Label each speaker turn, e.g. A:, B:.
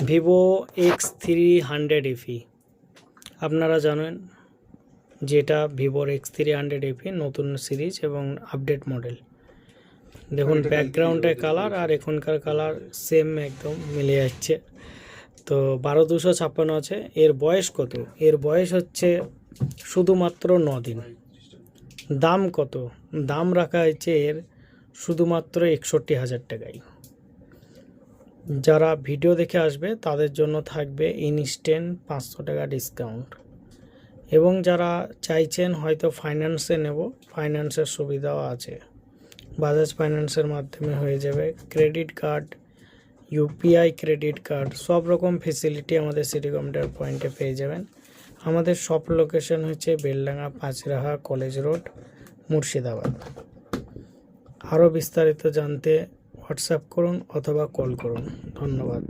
A: Vivo X300 FE আপনারা জানেন যেটা ভিভোর X300 FE নতুন সিরিজ এবং আপডেট মডেল। দেখুন ব্যাকগ্রাউন্ডে কালার আর এখনকার কালার সেম একদম মিলে যাচ্ছে। তো 12256 আছে। এর বয়স কত? এর বয়স হচ্ছে শুধুমাত্র 9 দিন। দাম কত? দাম রাখা হয়েছে এর শুধুমাত্র 61,000 টাকায়। যারা ভিডিও দেখে আসবে তাদের জন্য থাকবে ইনস্ট্যান্ট 500 টাকা ডিসকাউন্ট। এবং যারা চাইছেন হয়তো ফাইন্যান্সে নেব, ফাইন্যান্সের সুবিধাও আছে। বাজাজ ফাইন্যান্সের মাধ্যমে হয়ে যাবে। Credit card, UPI credit card, সব রকম ফেসিলিটি আমাদের সিটি কম্পিউটার পয়েন্টে পেয়ে যাবেন। আমাদের শপ লোকেশন হচ্ছে বেলডাঙ্গা পাঁচরাহা কলেজ রোড, মুর্শিদাবাদ। আরও বিস্তারিত জানতে হোয়াটসঅ্যাপ করুন অথবা কল করুন। ধন্যবাদ।